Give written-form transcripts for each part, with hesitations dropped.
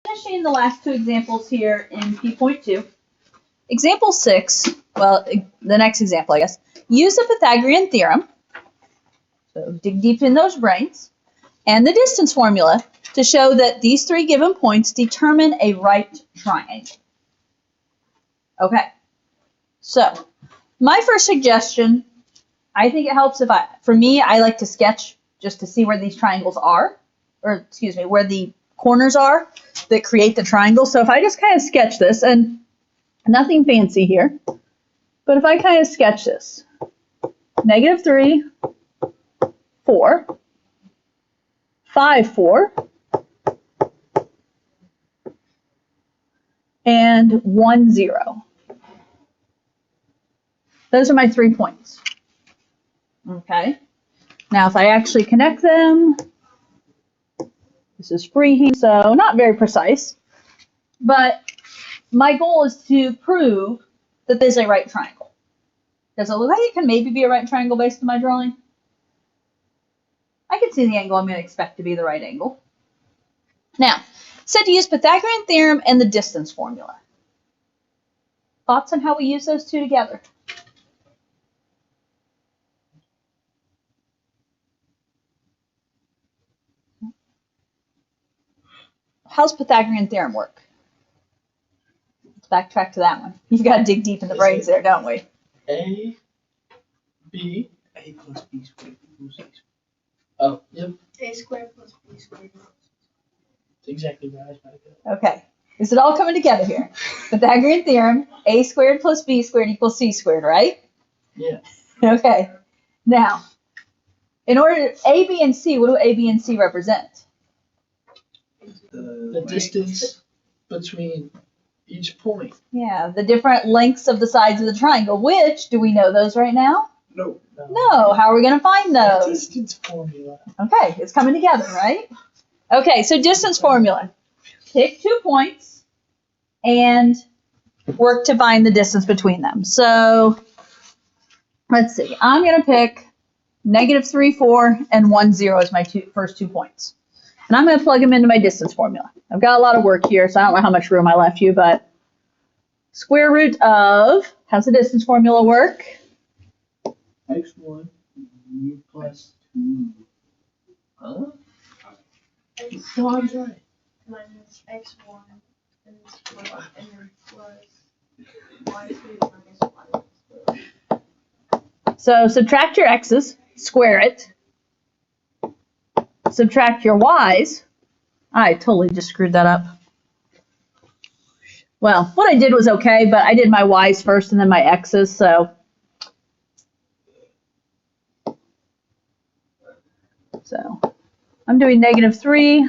Finishing the last two examples here in P.2. Example 6, well, the next example, I guess. Use the Pythagorean theorem, so dig deep in those brains, and the distance formula to show that these three given points determine a right triangle. Okay, so my first suggestion, I think it helps if for me, I like to sketch just to see where these triangles are, or excuse me, where the corners are that create the triangle. So if I just kind of sketch this, and nothing fancy here, but if I kind of sketch this, -3, 4, 5, 4, and 1, 0. Those are my 3 points. Okay. Now if I actually connect them, this is freehand, so not very precise, but my goal is to prove that this is a right triangle. Does it look like it can maybe be a right triangle based on my drawing? I can see the angle I'm going to expect to be the right angle. Now, said to use Pythagorean theorem and the distance formula. Thoughts on how we use those two together? How's Pythagorean theorem work? Let's backtrack to that one. You've got to dig deep in the brains there, don't we? A plus B squared equals C squared. Oh, yep. A squared plus B squared. That's exactly where I was about to go. Okay. Is it all coming together here? Pythagorean theorem, A squared plus B squared equals C squared, right? Yeah. Okay. Now, in order to, A, B, and C, what do A, B, and C represent? The distance between each point. Yeah, the different lengths of the sides of the triangle. Which, do we know those right now? No. No. How are we going to find those? Distance formula. Okay, it's coming together, right? Okay, so distance formula. Pick 2 points and work to find the distance between them. So, let's see. I'm going to pick -3, 4, and 1, 0 as my first 2 points. And I'm going to plug them into my distance formula. I've got a lot of work here, so I don't know how much room I left you, but square root of, how's the distance formula work? x1 u plus 2. Huh? No, I'm sorry. Minus x1 and then plus y2 minus y. So subtract your x's, square it. Subtract your y's. I totally just screwed that up. Well, what I did was okay, but I did my y's first and then my x's, so. So I'm doing -3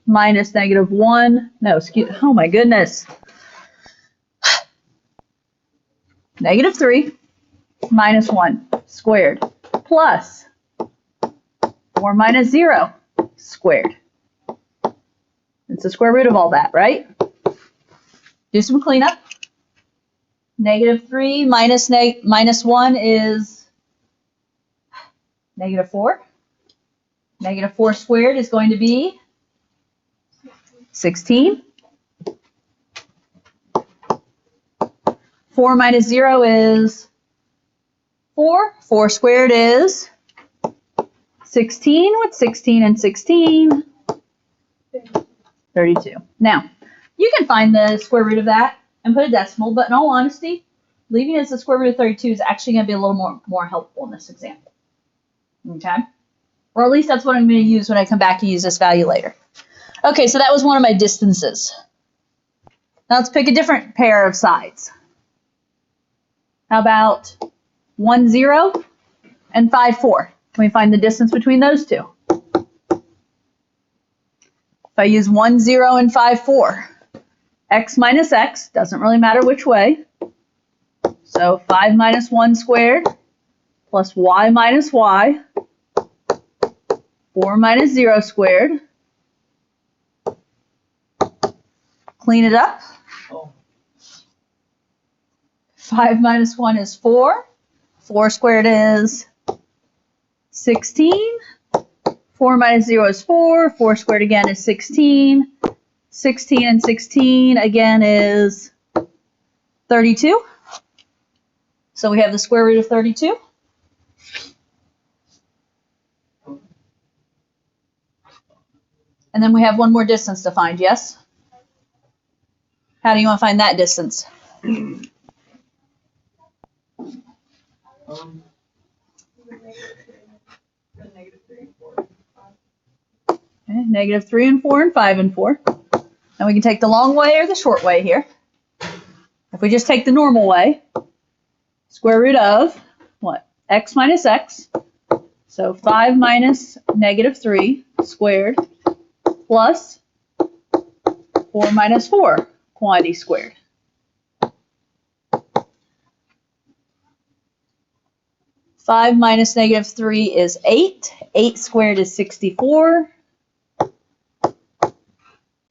minus -1. No, excuse, oh my goodness. -3 minus 1 squared plus 4 minus 0 squared. It's the square root of all that, right? Do some cleanup. -3 minus 1 is -4. -4 squared is going to be 16. 4 minus 0 is 4. 4 squared is 16. What's 16 and 16? 32. Now, you can find the square root of that and put a decimal, but in all honesty, leaving it as the square root of 32 is actually going to be a little more helpful in this example. Okay? Or at least that's what I'm going to use when I come back and use this value later. Okay, so that was one of my distances. Now let's pick a different pair of sides. How about 1, 0 and 5, 4? Can we find the distance between those two? If I use 1, 0 and 5, 4, x minus x, doesn't really matter which way. So 5 minus 1 squared plus y minus y, 4 minus 0 squared. Clean it up. 5 minus 1 is 4. 4 squared is 16. 4 minus 0 is 4. 4 squared again is 16. 16 and 16 again is 32. So we have the square root of 32. And then we have one more distance to find, yes? How do you want to find that distance? Okay, negative 3 and 4 and 5 and 4. And we can take the long way or the short way here. If we just take the normal way, square root of, what? X minus x. So 5 minus negative 3 squared plus 4 minus 4 quantity squared. Five minus negative 3 is 8. 8 squared is 64.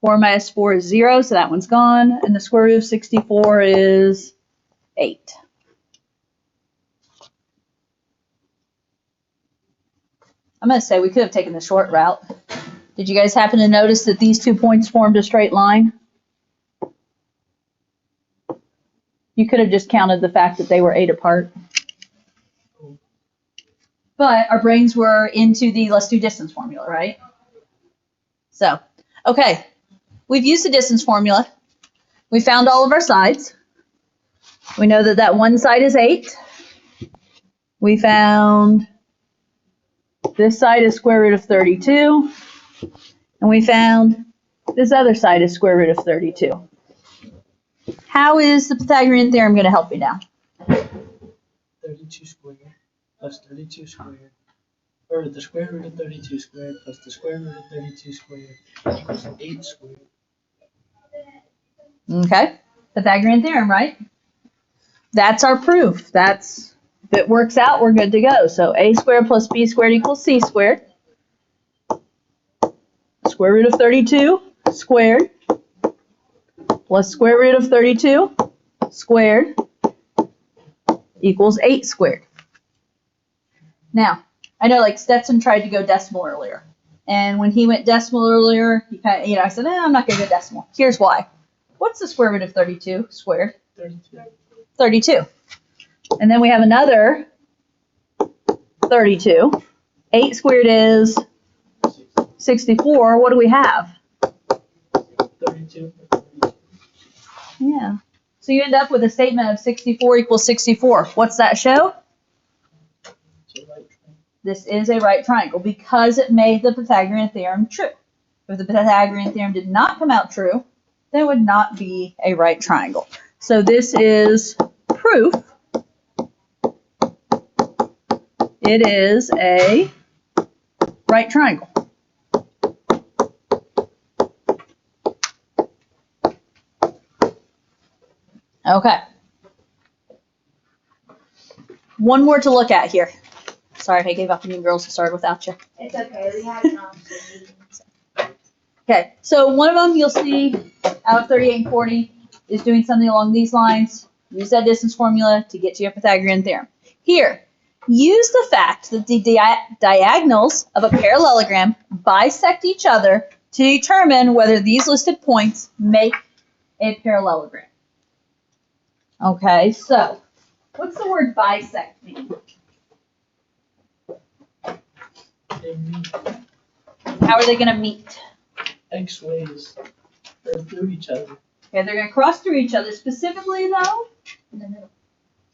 4 minus 4 is 0, so that one's gone. And the square root of 64 is 8. I'm going to say we could have taken the short route. Did you guys happen to notice that these 2 points formed a straight line? You could have just counted the fact that they were 8 apart. But our brains were into the let's do distance formula, right? So, okay. We've used the distance formula. We found all of our sides. We know that that one side is 8. We found this side is square root of 32. And we found this other side is square root of 32. How is the Pythagorean theorem going to help me now? 32 squared plus 32 squared. Or the square root of 32 squared plus the square root of 32 squared equals 8 squared. Okay, Pythagorean theorem, right? That's our proof. If it works out, we're good to go. So a squared plus b squared equals c squared. Square root of 32 squared plus square root of 32 squared equals 8 squared. Now, I know like Stetson tried to go decimal earlier. And when he went decimal earlier, he kind of, I said, I'm not going to go decimal. Here's why. What's the square root of 32 squared? 32. 32. And then we have another 32. 8 squared is 64. What do we have? 32. Yeah. So you end up with a statement of 64 equals 64. What's that show? It's a right triangle. This is a right triangle because it made the Pythagorean theorem true. If the Pythagorean theorem did not come out true, then it would not be a right triangle. So this is proof. It is a right triangle. Okay. One more to look at here. Sorry if I gave up on you girls to start without you. It's okay, we have an option. Okay, so one of them you'll see out of 38 and 40 is doing something along these lines. Use that distance formula to get to your Pythagorean theorem. Here, use the fact that the diagonals of a parallelogram bisect each other to determine whether these listed points make a parallelogram. Okay, so what's the word bisect mean? They meet How are they going to meet? X ways. They're through each other. Okay, they're going to cross through each other. Specifically, though, In the middle.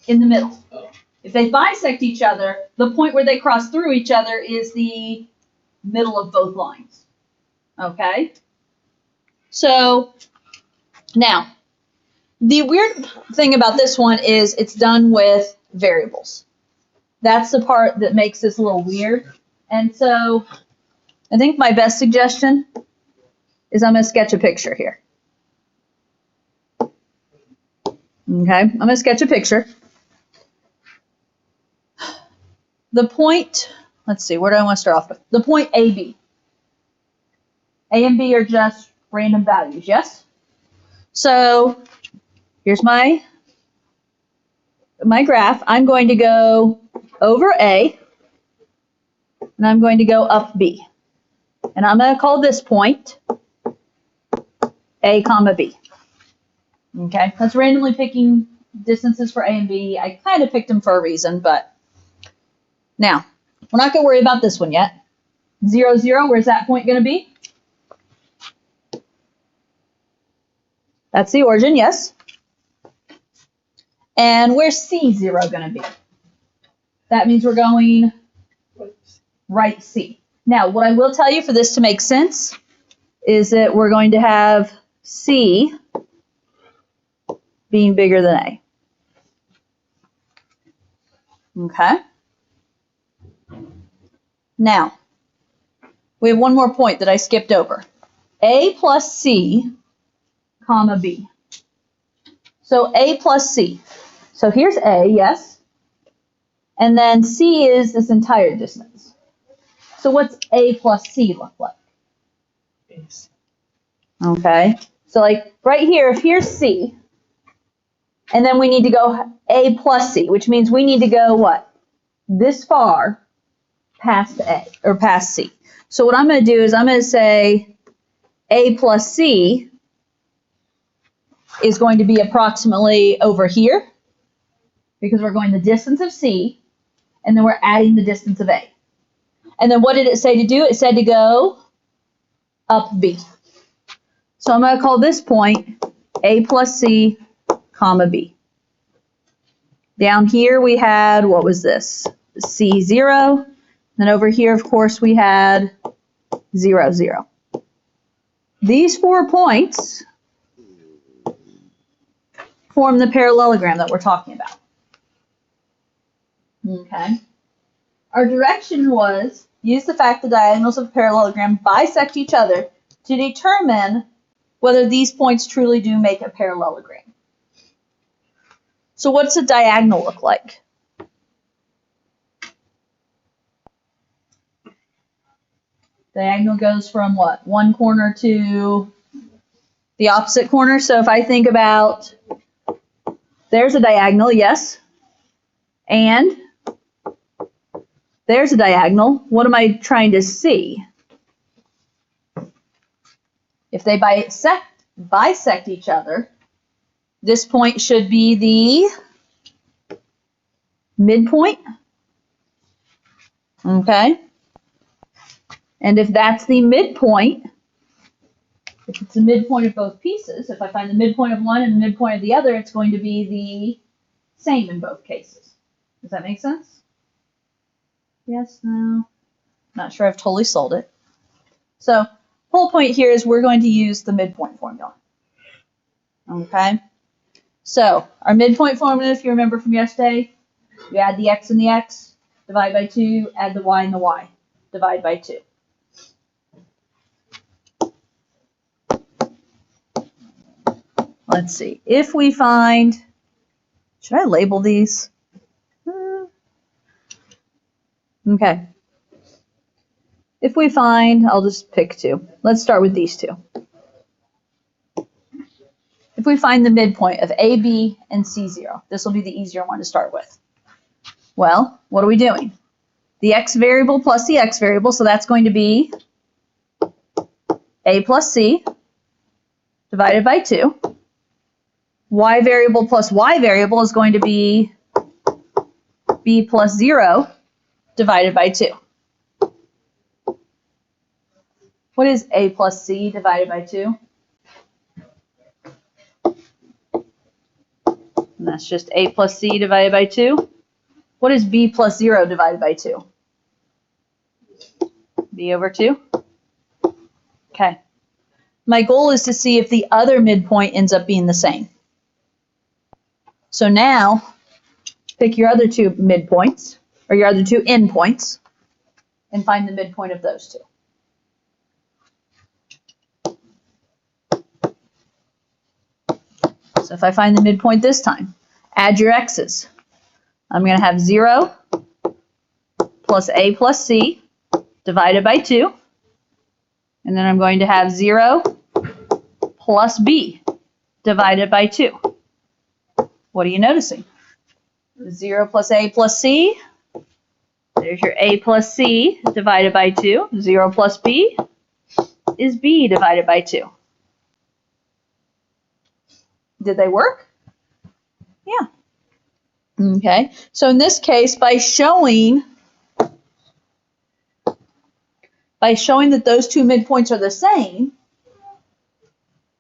in the middle. Oh. If they bisect each other, the point where they cross through each other is the middle of both lines. Okay? So, now, the weird thing about this one is it's done with variables. That's the part that makes this a little weird. And so, I think my best suggestion is I'm going to sketch a picture here. Okay, I'm going to sketch a picture. The point, let's see, where do I want to start off with? The point AB. A and B are just random values, yes? So, here's my graph. I'm going to go over A, and I'm going to go up B. And I'm going to call this point A comma B. Okay, that's randomly picking distances for A and B. I kind of picked them for a reason, but now we're not going to worry about this one yet. 0, 0, where's that point going to be? That's the origin, yes. And where's C0 going to be? That means we're going right C. Now, what I will tell you for this to make sense is that we're going to have C being bigger than A. Okay? Now, we have one more point that I skipped over. A plus C, comma B. So A plus C. So here's A, yes. And then C is this entire distance. So what's A plus C look like? Base. Okay. So like right here, if here's C, and then we need to go A plus C, which means we need to go what? This far past A, or past C. So what I'm going to do is I'm going to say A plus C is going to be approximately over here, because we're going the distance of C, and then we're adding the distance of A. And then what did it say to do? It said to go up B. So I'm going to call this point A plus C, comma B. Down here we had, what was this? C0. Then over here, of course, we had 0, 0. These 4 points form the parallelogram that we're talking about. Okay. Our direction was use the fact the diagonals of a parallelogram bisect each other to determine whether these points truly do make a parallelogram. So what's a diagonal look like? Diagonal goes from what? One corner to the opposite corner. So if I think about, there's a diagonal, yes. And there's a diagonal. What am I trying to see? If they bisect each other, this point should be the midpoint. Okay. And if that's the midpoint, if it's the midpoint of both pieces, if I find the midpoint of one and the midpoint of the other, it's going to be the same in both cases. Does that make sense? Yes, no? Not sure I've totally sold it. So, whole point here is we're going to use the midpoint formula. Okay? So, our midpoint formula, if you remember from yesterday, you add the x and the x, divide by 2, add the y and the y, divide by 2. Let's see. If we find, should I label these? Okay. If we find, I'll just pick 2. Let's start with these 2. If we find the midpoint of A, B, and C0, this will be the easier one to start with. Well, what are we doing? The x variable plus the x variable, so that's going to be A plus C divided by 2. Y variable plus y variable is going to be B plus 0 divided by 2. What is A plus C divided by 2? And that's just A plus C divided by 2. What is B plus 0 divided by 2? B over 2. Okay. My goal is to see if the other midpoint ends up being the same. So now, pick your other 2 midpoints, or your other 2 endpoints, and find the midpoint of those 2. So if I find the midpoint this time, add your x's. I'm going to have 0 plus A plus C divided by 2. And then I'm going to have 0 plus B divided by 2. What are you noticing? 0 plus A plus C. There's your A plus C divided by 2. 0 plus B is B divided by 2. did they work? Yeah. Okay. So in this case, by showing that those two midpoints are the same,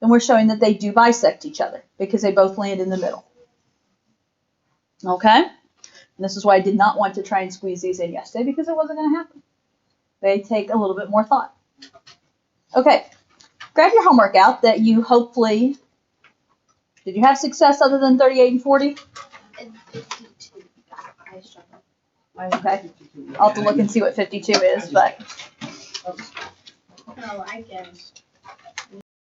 then we're showing that they do bisect each other because they both land in the middle. Okay? And this is why I did not want to try and squeeze these in yesterday because it wasn't going to happen. They take a little bit more thought. Okay. Grab your homework out that you hopefully, did you have success other than 38 and 40? And 52. I struggle. Okay. I'll have to look and see what 52 is, but No, I guessed.